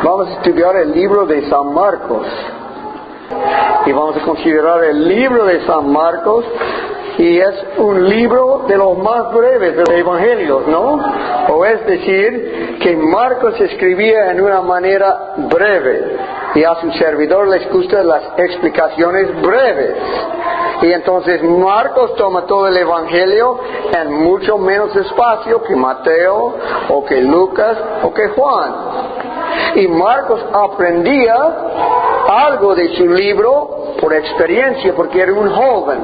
Vamos a estudiar el libro de San Marcos. Y vamos a considerar el libro de San Marcos. Y es un libro de los más breves de los evangelios, ¿no? O es decir, que Marcos escribía en una manera breve. Y a su servidor les gustan las explicaciones breves. Y entonces Marcos toma todo el evangelio en mucho menos espacio que Mateo, o que Lucas, o que Juan. Y Marcos aprendía algo de su libro por experiencia, porque era un joven.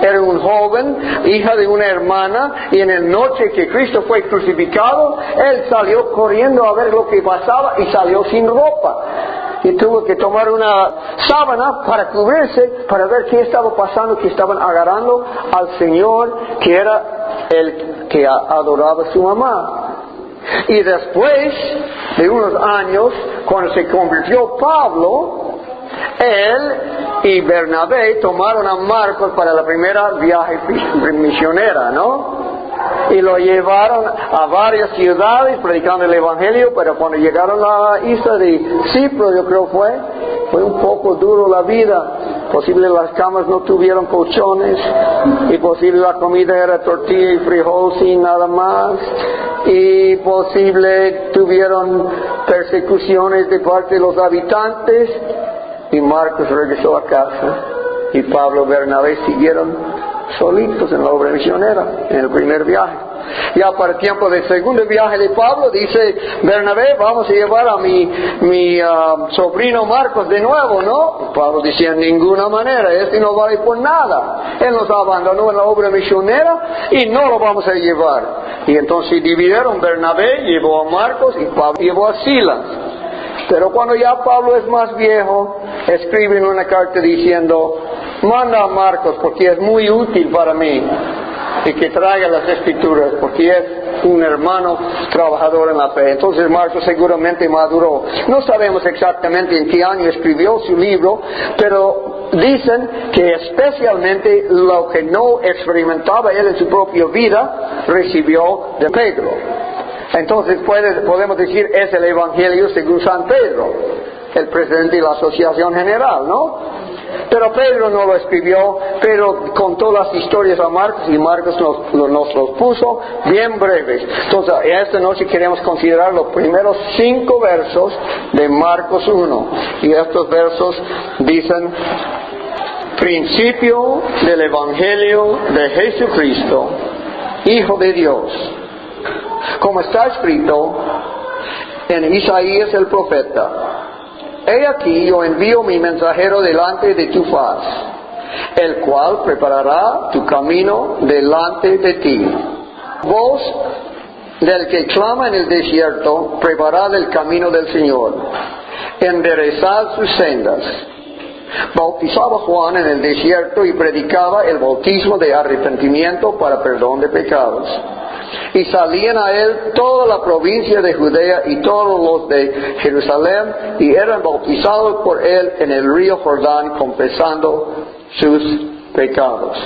Era un joven, hija de una hermana, y en la noche que Cristo fue crucificado, él salió corriendo a ver lo que pasaba y salió sin ropa. Y tuvo que tomar una sábana para cubrirse, para ver qué estaba pasando, que estaban agarrando al Señor, que era el que adoraba a su mamá. Y después de unos años, cuando se convirtió Pablo, él y Bernabé tomaron a Marcos para la primera viaje misionera, ¿no? Y lo llevaron a varias ciudades predicando el evangelio, pero cuando llegaron a la isla de Cipro, yo creo fue un poco duro la vida. Posible las camas no tuvieron colchones, y posible la comida era tortilla y frijol sin nada más, y posible tuvieron persecuciones de parte de los habitantes, y Marcos regresó a casa, y Pablo y Bernabé siguieron solitos en la obra misionera, en el primer viaje. Ya para el tiempo del segundo viaje de Pablo, dice Bernabé, vamos a llevar a mi sobrino Marcos de nuevo, ¿no? Pablo decía, en ninguna manera, este no vale por nada. Él nos abandonó en la obra misionera y no lo vamos a llevar. Y entonces dividieron, Bernabé llevó a Marcos y Pablo llevó a Silas. Pero cuando ya Pablo es más viejo, escribe en una carta diciendo, manda a Marcos porque es muy útil para mí, y que traiga las escrituras porque es un hermano trabajador en la fe. Entonces Marcos seguramente maduró. No sabemos exactamente en qué año escribió su libro, pero dicen que especialmente lo que no experimentaba él en su propia vida, recibió de Pedro. Entonces podemos decir, es el Evangelio según San Pedro, el presidente de la Asociación General, ¿no? Pero Pedro no lo escribió, pero contó las historias a Marcos, y Marcos nos los puso bien breves. Entonces, esta noche queremos considerar los primeros 5 versos de Marcos 1. Y estos versos dicen, principio del Evangelio de Jesucristo, Hijo de Dios. Como está escrito en Isaías el profeta, he aquí yo envío mi mensajero delante de tu faz, el cual preparará tu camino delante de ti. Voz del que clama en el desierto, preparad el camino del Señor, enderezad sus sendas. Bautizaba Juan en el desierto y predicaba el bautismo de arrepentimiento para perdón de pecados. Y salían a él toda la provincia de Judea y todos los de Jerusalén, y eran bautizados por él en el río Jordán, confesando sus pecados.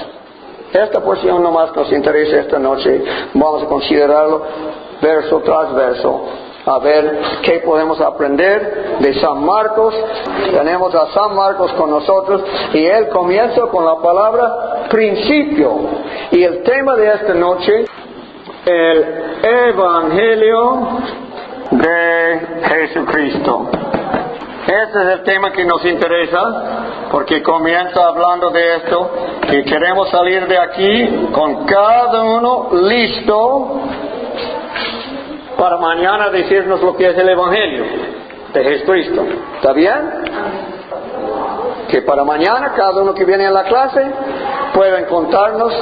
Esta porción nomás nos interesa esta noche. Vamos a considerarlo verso tras verso, a ver qué podemos aprender de San Marcos. Tenemos a San Marcos con nosotros, y él comienza con la palabra principio. Y el tema de esta noche, el Evangelio de Jesucristo. Este es el tema que nos interesa, porque comienza hablando de esto, que queremos salir de aquí con cada uno listo para mañana decirnos lo que es el Evangelio de Jesucristo. ¿Está bien? Que para mañana cada uno que viene a la clase pueden contarnos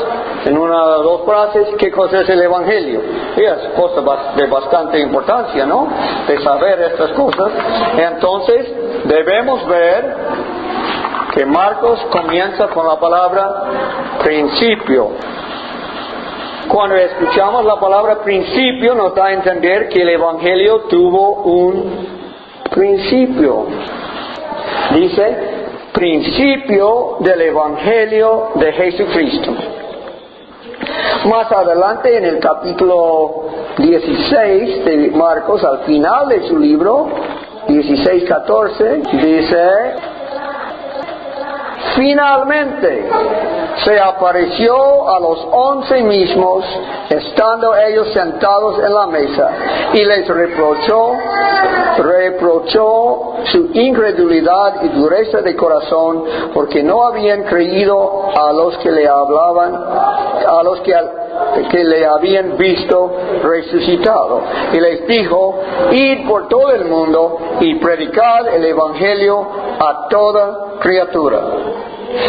en una o 2 frases qué cosa es el Evangelio. Y es cosa de bastante importancia, ¿no? De saber estas cosas. Entonces debemos ver que Marcos comienza con la palabra principio. Cuando escuchamos la palabra principio, nos da a entender que el Evangelio tuvo un principio. Dice, principio del Evangelio de Jesucristo. Más adelante en el capítulo 16 de Marcos, al final de su libro, 16:14 dice: finalmente se apareció a los 11 mismos, estando ellos sentados en la mesa, y les reprochó su incredulidad y dureza de corazón, porque no habían creído a los que le hablaban, a los que le habían visto resucitado. Y les dijo: id por todo el mundo y predicad el evangelio a toda criatura.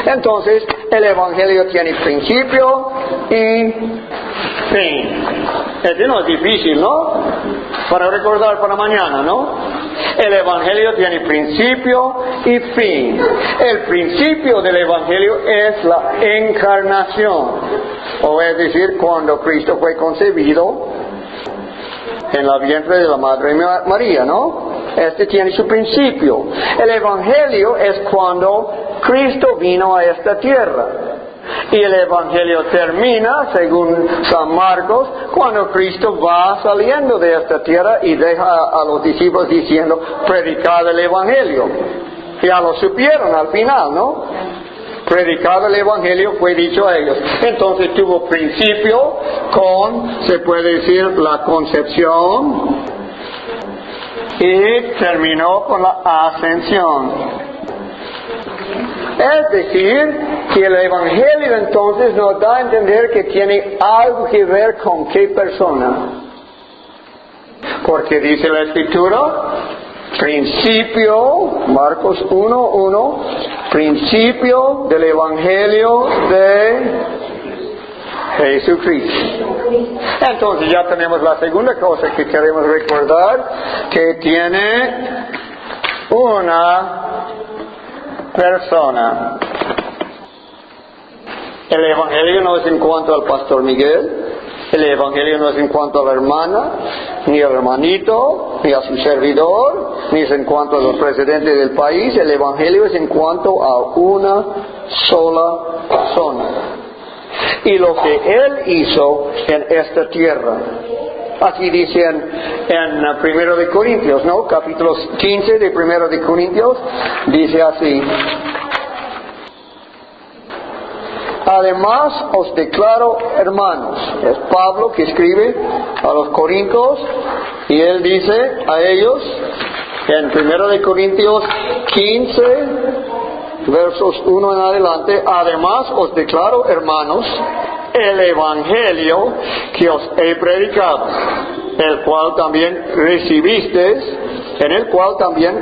Entonces, el evangelio tiene principio y fin. Este no es difícil, ¿no? Para recordar para mañana, ¿no? El evangelio tiene principio y fin. El principio del evangelio es la encarnación, o es decir, cuando Cristo fue concebido en la vientre de la Madre María, ¿no? Este tiene su principio. El evangelio es cuando Cristo vino a esta tierra. Y el evangelio termina, según San Marcos, cuando Cristo va saliendo de esta tierra y deja a los discípulos diciendo: predicad el evangelio. Ya lo supieron al final, ¿no? Predicado el evangelio fue dicho a ellos. Entonces tuvo principio con, se puede decir, la concepción, y terminó con la ascensión. Es decir, que el evangelio entonces nos da a entender que tiene algo que ver con qué persona. Porque dice la Escritura: principio, Marcos 1:1, principio del evangelio de Jesucristo. Entonces ya tenemos la segunda cosa que queremos recordar, que tiene una persona. El evangelio no es en cuanto al pastor Miguel, el evangelio no es en cuanto a la hermana, ni al hermanito, ni a su servidor, ni es en cuanto a los presidentes del país. El evangelio es en cuanto a una sola persona y lo que Él hizo en esta tierra. Aquí dice en 1 de Corintios, ¿no? Capítulo 15 de 1 de Corintios, dice así: además os declaro, hermanos, es Pablo que escribe a los corintios, y él dice a ellos en 1 de Corintios 15, versos 1 en adelante: además os declaro, hermanos, el evangelio que os he predicado, el cual también recibisteis, en el cual también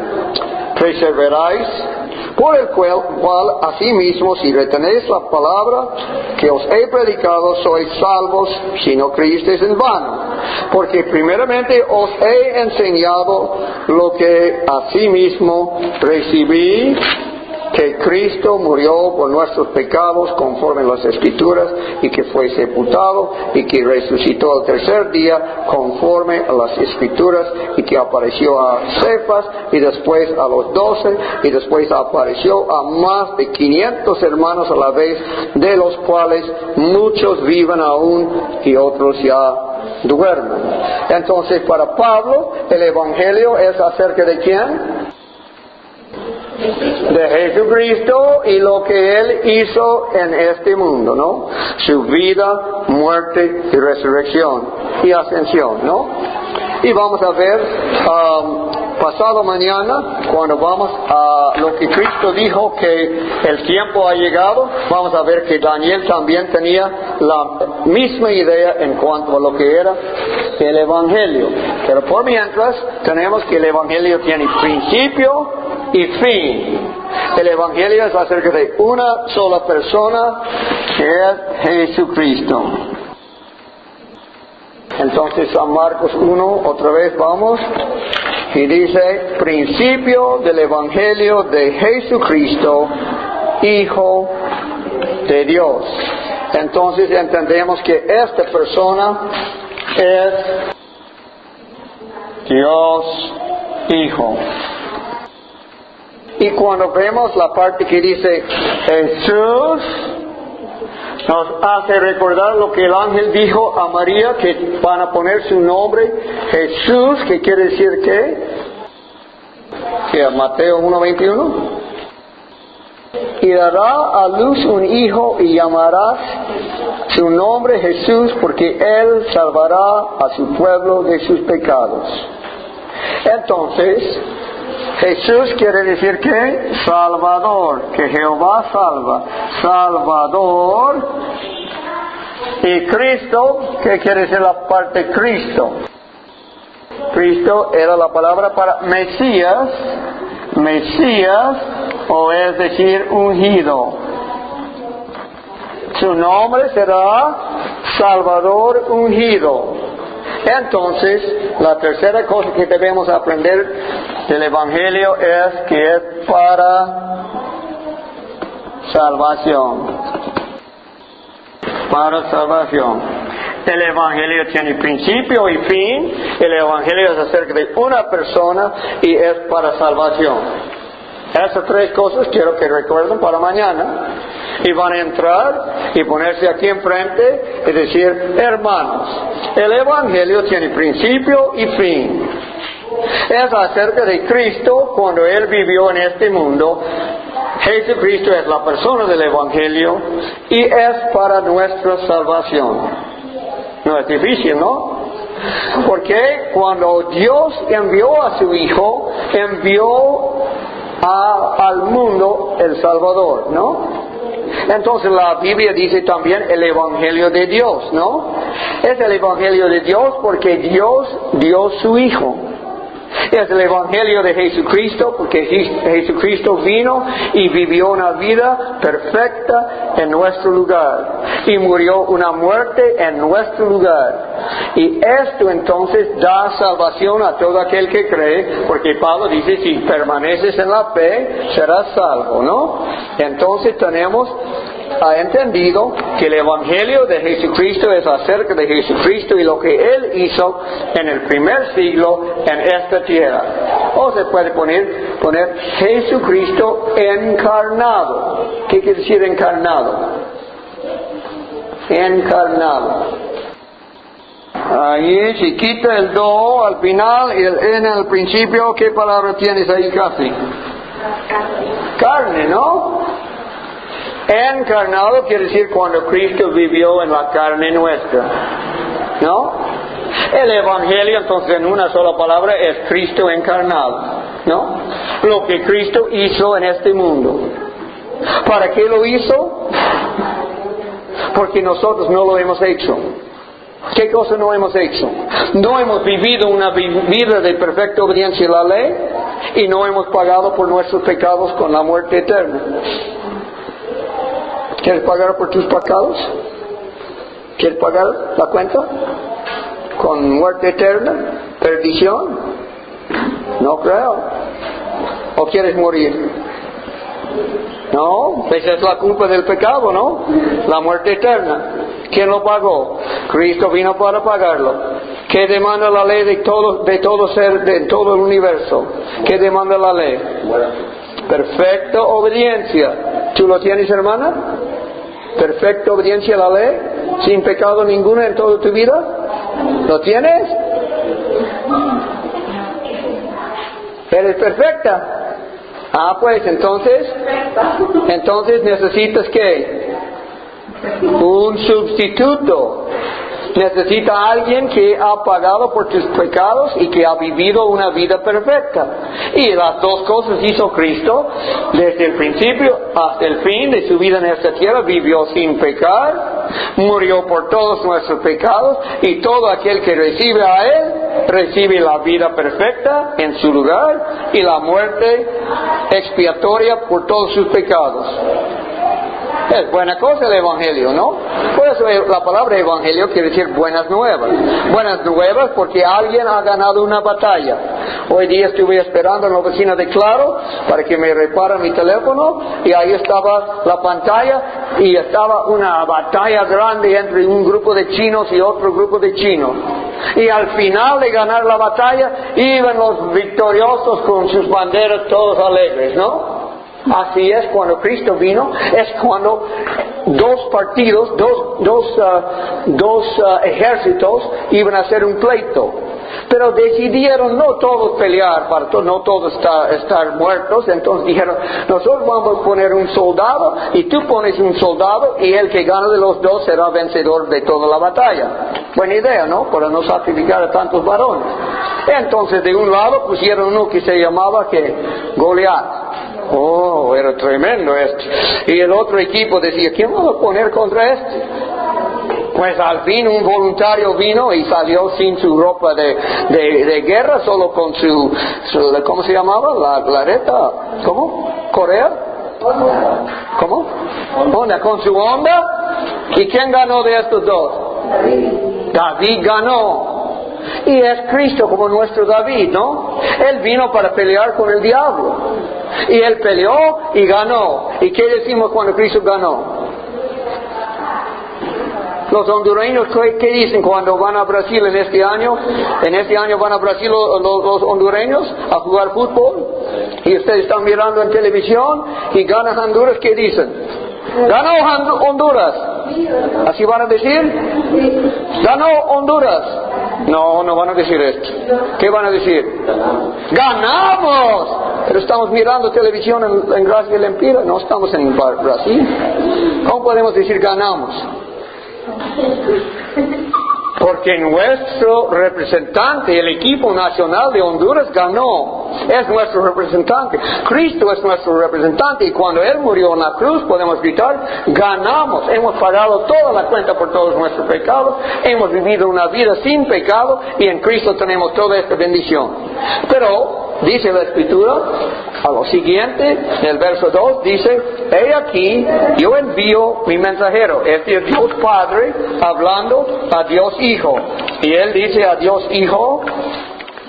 perseveráis, por el cual asimismo, si retenéis la palabra que os he predicado, sois salvos, si no creísteis en vano. Porque primeramente os he enseñado lo que asimismo recibí, que Cristo murió por nuestros pecados conforme a las Escrituras, y que fue sepultado, y que resucitó al tercer día conforme a las Escrituras, y que apareció a Cefas, y después a los 12, y después apareció a más de 500 hermanos a la vez, de los cuales muchos viven aún y otros ya duermen. Entonces, para Pablo, el evangelio es acerca de ¿quién? De Jesucristo y lo que Él hizo en este mundo, ¿no? Su vida, muerte y resurrección y ascensión, ¿no? Y vamos a ver pasado mañana, cuando vamos a lo que Cristo dijo que el tiempo ha llegado, vamos a ver que Daniel también tenía la misma idea en cuanto a lo que era el evangelio. Pero por mientras tenemos que el evangelio tiene principio y fin. El evangelio es acerca de una sola persona, que es Jesucristo. Entonces San Marcos 1, otra vez vamos, y dice: principio del evangelio de Jesucristo, Hijo de Dios. Entonces entendemos que esta persona es Dios Hijo. Y cuando vemos la parte que dice Jesús, nos hace recordar lo que el ángel dijo a María, que van a poner su nombre Jesús, que quiere decir ¿qué? que Mateo 1:21. Y dará a luz un hijo y llamarás su nombre Jesús, porque él salvará a su pueblo de sus pecados. Entonces, Jesús quiere decir que Salvador, que Jehová salva, Salvador. Y Cristo, ¿qué quiere decir la parte Cristo? Cristo era la palabra para Mesías, o es decir, ungido. Su nombre será Salvador ungido. Entonces, la tercera cosa que debemos aprender del Evangelio es que es para salvación. Para salvación. El Evangelio tiene principio y fin. El Evangelio es acerca de una persona y es para salvación. Esas tres cosas quiero que recuerden para mañana. Y van a entrar y ponerse aquí enfrente y decir, hermanos, el Evangelio tiene principio y fin. Es acerca de Cristo cuando Él vivió en este mundo. Jesucristo es la persona del Evangelio y es para nuestra salvación. No es difícil, ¿no? Porque cuando Dios envió a su Hijo, envió al mundo el Salvador, ¿no? Entonces la Biblia dice también el Evangelio de Dios, ¿no? Es el Evangelio de Dios porque Dios dio su Hijo. Es el Evangelio de Jesucristo porque Jesucristo vino y vivió una vida perfecta en nuestro lugar y murió una muerte en nuestro lugar. Y esto entonces da salvación a todo aquel que cree, porque Pablo dice, si permaneces en la fe, serás salvo, ¿no? Entonces tenemos entendido que el Evangelio de Jesucristo es acerca de Jesucristo y lo que Él hizo en el primer siglo en esta tierra. O se puede poner Jesucristo encarnado. ¿Qué quiere decir encarnado? Encarnado. Ahí si quita el do al final y el en al principio, ¿qué palabra tienes ahí casi? Carne, ¿no? Encarnado quiere decir cuando Cristo vivió en la carne nuestra, ¿no? El Evangelio entonces en una sola palabra es Cristo encarnado, ¿no? Lo que Cristo hizo en este mundo. ¿Para qué lo hizo? Porque nosotros no lo hemos hecho. ¿Qué cosa no hemos hecho? No hemos vivido una vida de perfecta obediencia a la ley y no hemos pagado por nuestros pecados con la muerte eterna. ¿Quieres pagar por tus pecados? ¿Quieres pagar la cuenta? ¿Con muerte eterna? ¿Perdición? No creo. ¿O quieres morir? No, esa es la culpa del pecado, ¿no? La muerte eterna. ¿Quién lo pagó? Cristo vino para pagarlo. ¿Qué demanda la ley de todo ser, de todo el universo? ¿Qué demanda la ley? Perfecta obediencia. ¿Tú lo tienes, hermana? ¿Perfecta obediencia a la ley? ¿Sin pecado ninguno en toda tu vida? ¿Lo tienes? ¿Eres perfecta? Pues entonces necesitas ¿qué? Un sustituto. Necesita a alguien que ha pagado por tus pecados y que ha vivido una vida perfecta. Y las dos cosas hizo Cristo. Desde el principio hasta el fin de su vida en esta tierra vivió sin pecar, murió por todos nuestros pecados, y todo aquel que recibe a Él recibe la vida perfecta en su lugar y la muerte expiatoria por todos sus pecados. Es buena cosa el Evangelio, ¿no? Por eso la palabra Evangelio quiere decir buenas nuevas. Buenas nuevas porque alguien ha ganado una batalla. Hoy día estuve esperando en la oficina de Claro para que me reparen mi teléfono y ahí estaba la pantalla y estaba una batalla grande entre un grupo de chinos y otro grupo de chinos. Y al final de ganar la batalla iban los victoriosos con sus banderas todos alegres, ¿no? Así es cuando Cristo vino, es cuando dos partidos, dos ejércitos iban a hacer un pleito. Pero decidieron no todos pelear, no todos estar muertos. Entonces dijeron, nosotros vamos a poner un soldado y tú pones un soldado y el que gana de los dos será vencedor de toda la batalla. Buena idea, ¿no? Para no sacrificar a tantos varones. Entonces de un lado pusieron uno que se llamaba Goliat. Oh, era tremendo este. Y el otro equipo decía, ¿quién vamos a poner contra este? Pues al fin un voluntario vino y salió sin su ropa de guerra, solo con su ¿cómo se llamaba? La reta, ¿cómo? ¿Corea? ¿Cómo? Honda, con su Honda. ¿Y quién ganó de estos dos? David ganó. Y es Cristo como nuestro David, ¿no? Él vino para pelear con el diablo. Y él peleó y ganó. ¿Y qué decimos cuando Cristo ganó? Los hondureños, ¿qué dicen cuando van a Brasil en este año? En este año van a Brasil los hondureños a jugar fútbol. Y ustedes están mirando en televisión y gana Honduras, ¿qué dicen? Ganó Honduras. ¿Así van a decir? Ganó Honduras. No, no van a decir esto. ¿Qué van a decir? ¡Ganamos! Pero estamos mirando televisión en Gracia y Lempira, no estamos en Brasil. ¿Cómo podemos decir ganamos? Porque nuestro representante, el equipo nacional de Honduras ganó. Es nuestro representante. Cristo es nuestro representante. Y cuando Él murió en la cruz, podemos gritar, ganamos. Hemos pagado toda la cuenta por todos nuestros pecados. Hemos vivido una vida sin pecado. Y en Cristo tenemos toda esta bendición. Pero, dice la Escritura, a lo siguiente, en el verso 2, dice, he aquí, yo envío mi mensajero. Este es Dios Padre hablando a Dios Hijo. Y Él dice a Dios Hijo,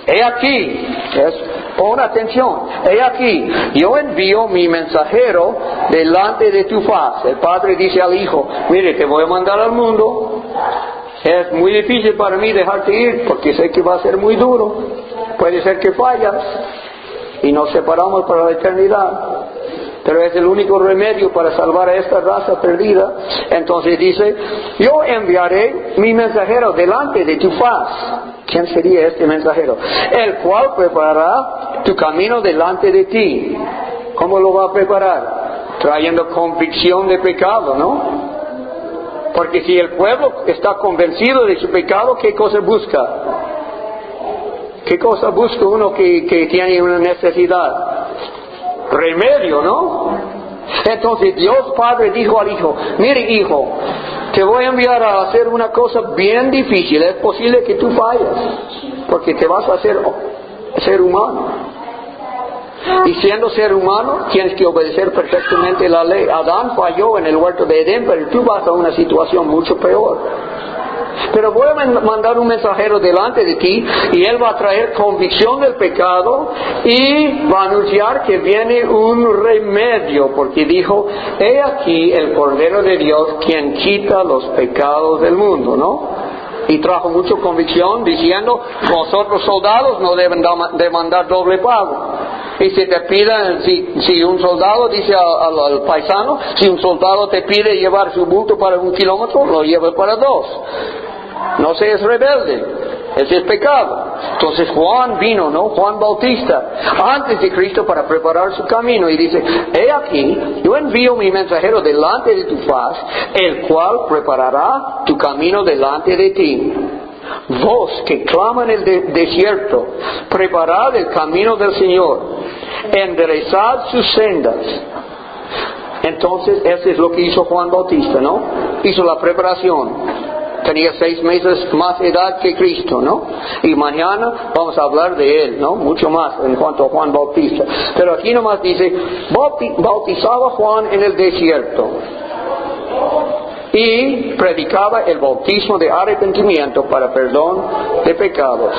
he aquí, pon atención, he aquí, yo envío mi mensajero delante de tu faz. El Padre dice al Hijo, mire, te voy a mandar al mundo. Es muy difícil para mí dejarte ir, porque sé que va a ser muy duro. Puede ser que fallas y nos separamos para la eternidad. Pero es el único remedio para salvar a esta raza perdida. Entonces dice, yo enviaré mi mensajero delante de tu faz. ¿Quién sería este mensajero? El cual preparará tu camino delante de ti. ¿Cómo lo va a preparar? Trayendo convicción de pecado, ¿no? Porque si el pueblo está convencido de su pecado, ¿qué cosa busca? ¿Qué cosa busca uno que tiene una necesidad? Remedio, ¿no? Entonces Dios Padre dijo al Hijo, mire Hijo, te voy a enviar a hacer una cosa bien difícil. Es posible que tú falles, porque te vas a hacer ser humano. Y siendo ser humano, tienes que obedecer perfectamente la ley. Adán falló en el huerto de Edén, pero tú vas a una situación mucho peor. Pero voy a mandar un mensajero delante de ti y él va a traer convicción del pecado y va a anunciar que viene un remedio, porque dijo, he aquí el Cordero de Dios quien quita los pecados del mundo, ¿no? Y trajo mucha convicción diciendo, vosotros soldados no deben demandar doble pago. Y si te piden, si un soldado dice al paisano, si un soldado te pide llevar su bulto para 1 kilómetro, lo lleva para 2. No seas rebelde, ese es pecado. Entonces Juan vino, ¿no? Juan Bautista, antes de Cristo para preparar su camino y dice, he aquí, yo envío mi mensajero delante de tu faz, el cual preparará tu camino delante de ti. Vos que claman en el desierto, preparad el camino del Señor, enderezad sus sendas. Entonces, eso es lo que hizo Juan Bautista, ¿no? Hizo la preparación. Tenía 6 meses más edad que Cristo, ¿no? Y mañana vamos a hablar de él, ¿no? Mucho más en cuanto a Juan Bautista. Pero aquí nomás dice, bautizaba Juan en el desierto. Y predicaba el bautismo de arrepentimiento para perdón de pecados.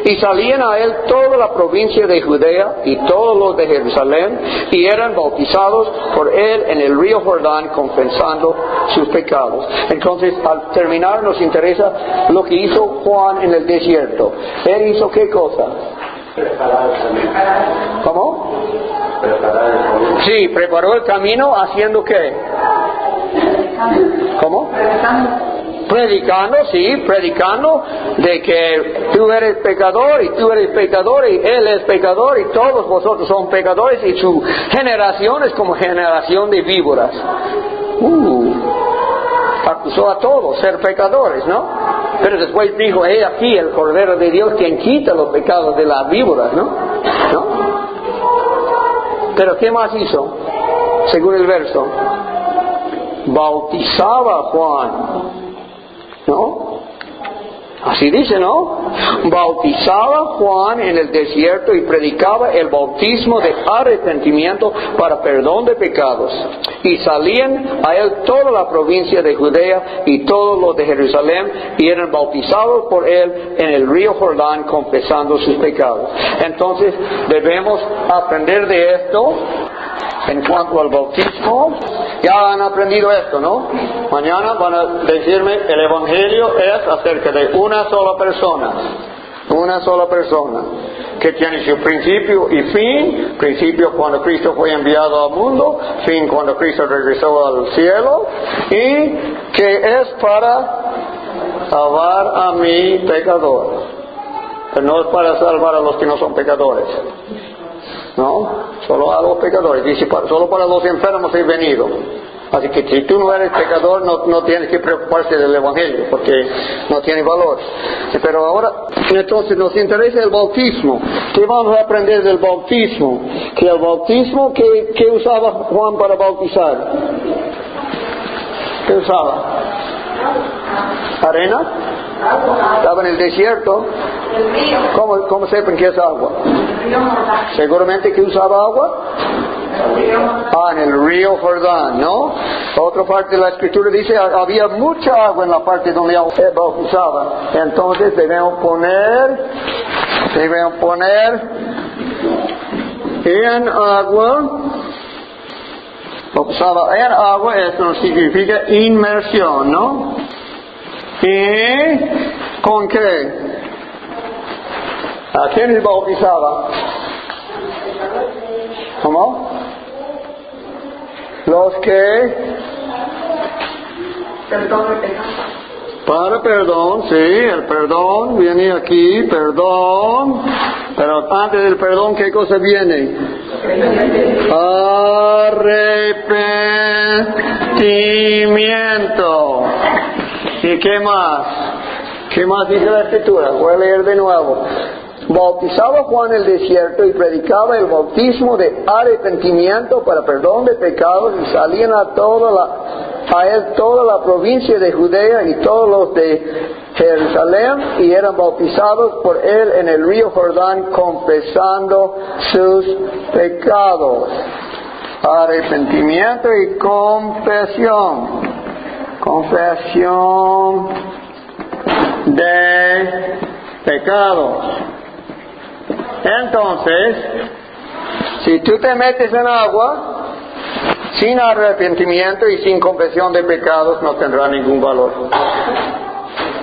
Y salían a él toda la provincia de Judea y todos los de Jerusalén, y eran bautizados por él en el río Jordán, confesando sus pecados. Entonces, al terminar, nos interesa lo que hizo Juan en el desierto. ¿Él hizo qué cosa? Preparar el camino. ¿Cómo? Preparar el camino. Sí, preparó el camino haciendo qué. ¿Cómo? Predicando, sí, predicando de que tú eres pecador y tú eres pecador y él es pecador y todos vosotros son pecadores y su generación es como generación de víboras. Acusó a todos ser pecadores, ¿no? Pero después dijo, he aquí el Cordero de Dios quien quita los pecados de las víboras, ¿no? Pero ¿qué más hizo? Según el verso, bautizaba a Juan, ¿no? Así dice, ¿no? Bautizaba a Juan en el desierto y predicaba el bautismo de arrepentimiento para perdón de pecados. Y salían a él toda la provincia de Judea y todos los de Jerusalén y eran bautizados por él en el río Jordán confesando sus pecados. Entonces debemos aprender de esto. En cuanto al bautismo, ya han aprendido esto, ¿no? Mañana van a decirme, el Evangelio es acerca de una sola persona, que tiene su principio y fin, principio cuando Cristo fue enviado al mundo, fin cuando Cristo regresó al cielo, y que es para salvar a mi pecador, pero no es para salvar a los que no son pecadores. No, solo a los pecadores. Dice, solo para los enfermos he venido. Así que si tú no eres pecador, no tienes que preocuparse del Evangelio, porque no tiene valor. Pero ahora, entonces nos interesa el bautismo. ¿Qué vamos a aprender del bautismo? Que el bautismo, ¿qué usaba Juan para bautizar? ¿Qué usaba? ¿Arena? Estaba en el desierto. ¿Cómo sepan que es agua? Seguramente que usaba agua. En el río Jordán, ¿no? Otra parte de la escritura dice había mucha agua en la parte donde él bautizaba. Entonces debemos poner en agua. Bautizaba en agua, esto significa inmersión, ¿no? ¿Y con qué? ¿A quién bautizaba? ¿Cómo? Los que para perdón, sí, el perdón viene aquí, perdón, pero antes del perdón, ¿qué cosa viene? Arrepentimiento. ¿Y qué más? ¿Qué más dice la escritura? Voy a leer de nuevo. Bautizaba Juan en el desierto y predicaba el bautismo de arrepentimiento para perdón de pecados y salían a él toda la provincia de Judea y todos los de Jerusalén y eran bautizados por él en el río Jordán confesando sus pecados. Arrepentimiento y confesión de pecados. Entonces, si tú te metes en agua sin arrepentimiento y sin confesión de pecados, no tendrá ningún valor.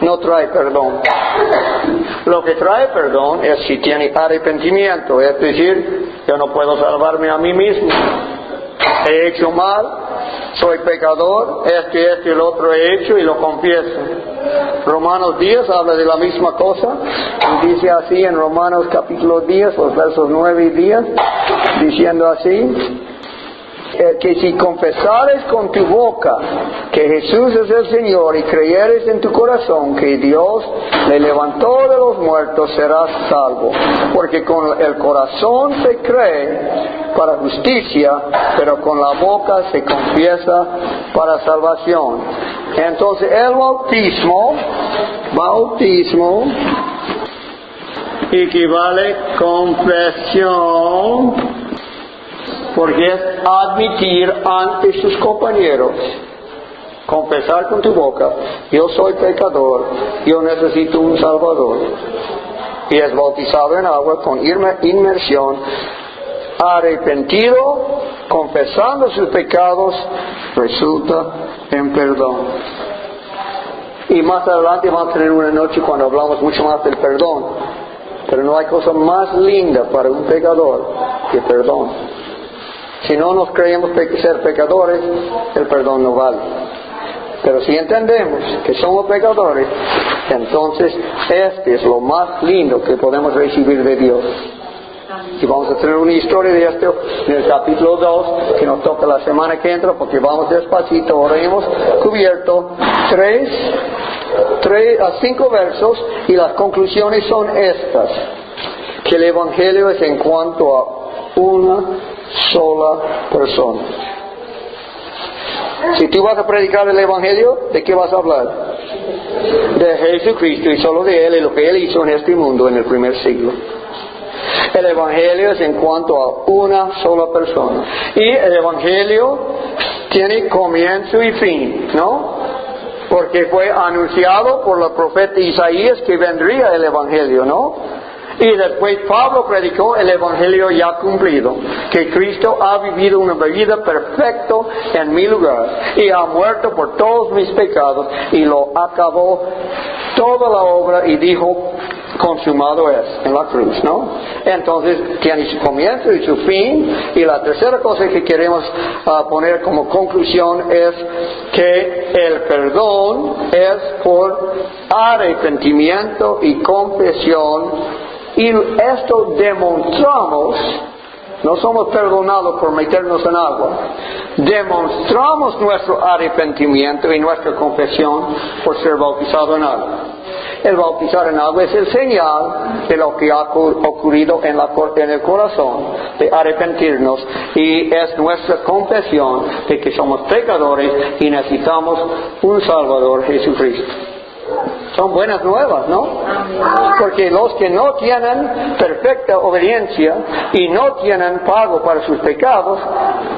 No trae perdón. Lo que trae perdón es si tiene arrepentimiento, es decir, yo no puedo salvarme a mí mismo. He hecho mal, soy pecador, esto y el otro he hecho y lo confieso. Romanos 10 habla de la misma cosa y dice así en Romanos capítulo 10, los versos 9 y 10, diciendo así, que si confesares con tu boca que Jesús es el Señor y creyeres en tu corazón que Dios le levantó de los muertos, serás salvo. Porque con el corazón se cree para justicia, pero con la boca se confiesa para salvación. Entonces el bautismo equivale confesión, porque es admitir ante sus compañeros, confesar con tu boca, yo soy pecador, yo necesito un Salvador, y es bautizado en agua con inmersión, arrepentido, confesando sus pecados, resulta en perdón. Y más adelante vamos a tener una noche cuando hablamos mucho más del perdón, pero no hay cosa más linda para un pecador que perdón. Si no nos creemos ser pecadores, el perdón no vale. Pero si entendemos que somos pecadores, entonces este es lo más lindo que podemos recibir de Dios. Y vamos a tener una historia de esto en el capítulo 2, que nos toca la semana que entra, porque vamos despacito. Ahora hemos cubierto 3 a 5 versos, y las conclusiones son estas: que el Evangelio es en cuanto a una sola persona. Si tú vas a predicar el Evangelio, ¿de qué vas a hablar? De Jesucristo y solo de Él y lo que Él hizo en este mundo en el primer siglo. El Evangelio es en cuanto a una sola persona. Y el Evangelio tiene comienzo y fin, ¿no? Porque fue anunciado por el profeta Isaías que vendría el Evangelio, ¿no? Y después Pablo predicó el Evangelio ya cumplido, que Cristo ha vivido una vida perfecta en mi lugar y ha muerto por todos mis pecados y lo acabó toda la obra y dijo: consumado es, en la cruz, ¿no? Entonces tiene su comienzo y su fin. Y la tercera cosa que queremos poner como conclusión es que el perdón es por arrepentimiento y confesión. Y esto demostramos, no somos perdonados por meternos en agua, demostramos nuestro arrepentimiento y nuestra confesión por ser bautizado en agua. El bautizar en agua es el señal de lo que ha ocurrido en el corazón, de arrepentirnos, y es nuestra confesión de que somos pecadores y necesitamos un Salvador, Jesucristo. Son buenas nuevas, ¿no? Porque los que no tienen perfecta obediencia y no tienen pago para sus pecados,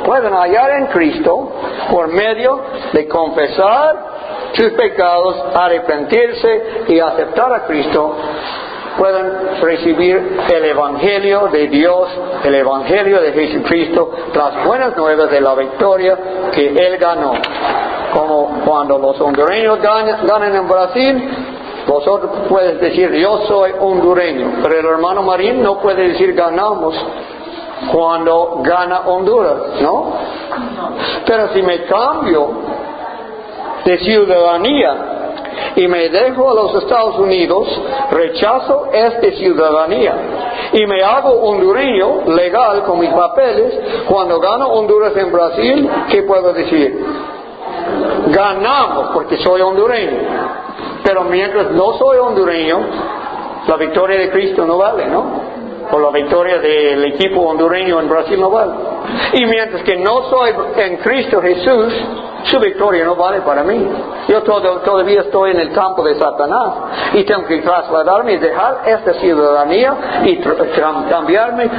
pueden hallar en Cristo por medio de confesar sus pecados, arrepentirse y aceptar a Cristo. Pueden recibir el Evangelio de Dios, el Evangelio de Jesucristo, las buenas nuevas de la victoria que Él ganó. Como cuando los hondureños ganan en Brasil, vosotros puedes decir: yo soy hondureño, pero el hermano Marín no puede decir ganamos cuando gana Honduras, ¿no? Pero si me cambio de ciudadanía y me dejo a los Estados Unidos, rechazo esta ciudadanía y me hago hondureño legal con mis papeles, cuando gano Honduras en Brasil, ¿qué puedo decir? Ganamos porque soy hondureño. Pero mientras no soy hondureño, la victoria de Cristo no vale, ¿no? O la victoria del equipo hondureño en Brasil no vale. Y mientras que no soy en Cristo Jesús, su victoria no vale para mí. Yo todavía estoy en el campo de Satanás y tengo que trasladarme y dejar esta ciudadanía y cambiarme